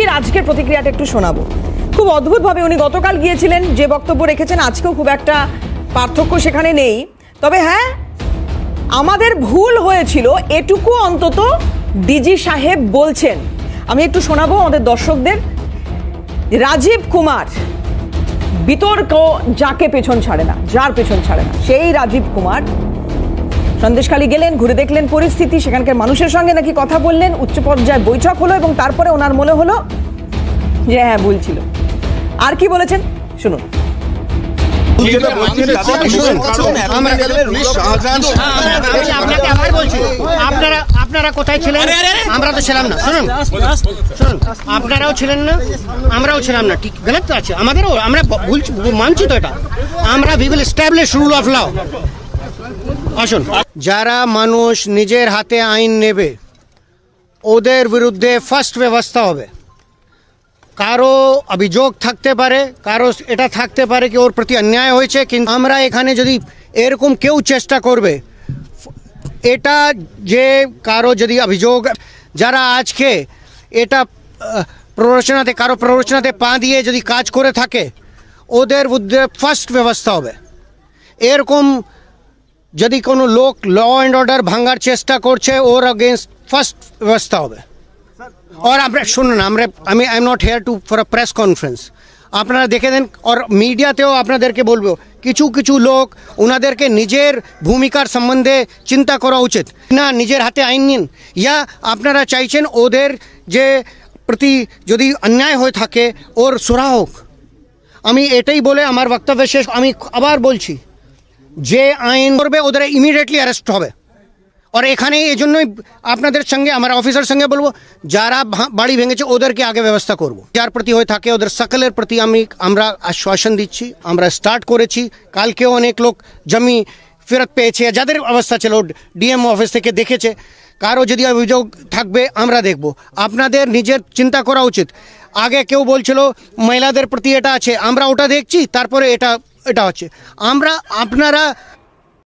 ডিজির আজকের প্রতিক্রিয়াটা একটু শোনাবো। খুব অদ্ভুতভাবে উনি গতকাল গিয়েছিলেন, যে বক্তব্য রেখেছেন আজকেও খুব একটা পার্থক্য সেখানে নেই। তবে হ্যাঁ, আমাদের ভুল হয়েছিল এটুকু অন্তত ডিজি সাহেব বলছেন। আমি একটু শোনাবো আমাদের দর্শকদের। রাজীব কুমার বিতর্ক যাকে পেছন ছাড়ে না, যার পেছন ছাড়ে না, সেই রাজীব কুমার সন্দেশখালী গেলেন, ঘুরে দেখলেন পরিস্থিতি, সেখানকার মানুষের সঙ্গে নাকি কথা বললেন, উচ্চ পর্যায়ে বৈঠক হলো এবং তারপরে ওনার মনে হলো যে হ্যাঁ ভুল ছিল। আর কি বলেছেন শুনুন। আপনারা কোথায় ছিলেন? আমরা তো ছিলাম না। শুনুন শুনুন, আপনারাও ছিলেন না, আমরাও ছিলাম না। ঠিক গলত আছে আমাদেরও, আমরা ভুল মানছি তো এটা। আমরা we will establish rule of law. আসুন, যারা মানুষ নিজের হাতে আইন নেবে ওদের বিরুদ্ধে ফার্স্ট ব্যবস্থা হবে। কারো অভিযোগ থাকতে পারে, কারো এটা থাকতে পারে কি ওর প্রতি অন্যায় হয়েছে, কিন্তু আমরা এখানে যদি এরকম কেউ চেষ্টা করবে, এটা যে কারো যদি অভিযোগ, যারা আজকে এটা প্ররোচনাতে কারো প্ররোচনাতে পা দিয়ে যদি কাজ করে থাকে ওদের বিরুদ্ধে ফার্স্ট ব্যবস্থা হবে। এরকম যদি কোনো লোক ল অ্যান্ড অর্ডার ভাঙার চেষ্টা করছে ওর अगेंस्ट ফার্স্ট ব্যবস্থা হবে। और আমরা শুনুন, আমি I am not hair two for a press conference, আপনারা দেখে দেন। আর মিডিয়াতেও আপনাদেরকে বলবো, কিছু কিছু লোক ওনাদেরকে নিজের ভূমিকার সম্বন্ধে চিন্তা করা উচিত না। নিজের হাতে আইন নিন, ইয়া আপনারা চাইছেন ওদের যে প্রতি যদি অন্যায় হয়ে থাকে ওর সুরাহা হোক। আমি এটাই বলে আমার বক্তব্য শেষ। আমি আবার বলছি, যে আইন করবে ওদের ইমিডিয়েটলি অ্যারেস্ট হবে। আর এখানে এই জন্যই আপনাদের সঙ্গে আমার অফিসার সঙ্গে বলবো, যারা বাড়ি ভেঙেছে ওদেরকে আগে ব্যবস্থা করব। যার প্রতি হয়ে থাকে ওদের সকলের প্রতি আমরা আশ্বাসন দিচ্ছি। আমরা স্টার্ট করেছি, কালকেও অনেক লোক জমি ফেরত পেয়েছে, যাদের অবস্থা ছিল ডিএম অফিস থেকে দেখেছে। কারো যদি অভিযোগ থাকবে আমরা দেখব। আপনাদের নিজের চিন্তা করা উচিত। আগে কেউ বলছিল মহিলাদের প্রতি এটা আছে, আমরা ওটা দেখছি, তারপরে এটা হচ্ছে। আপনারা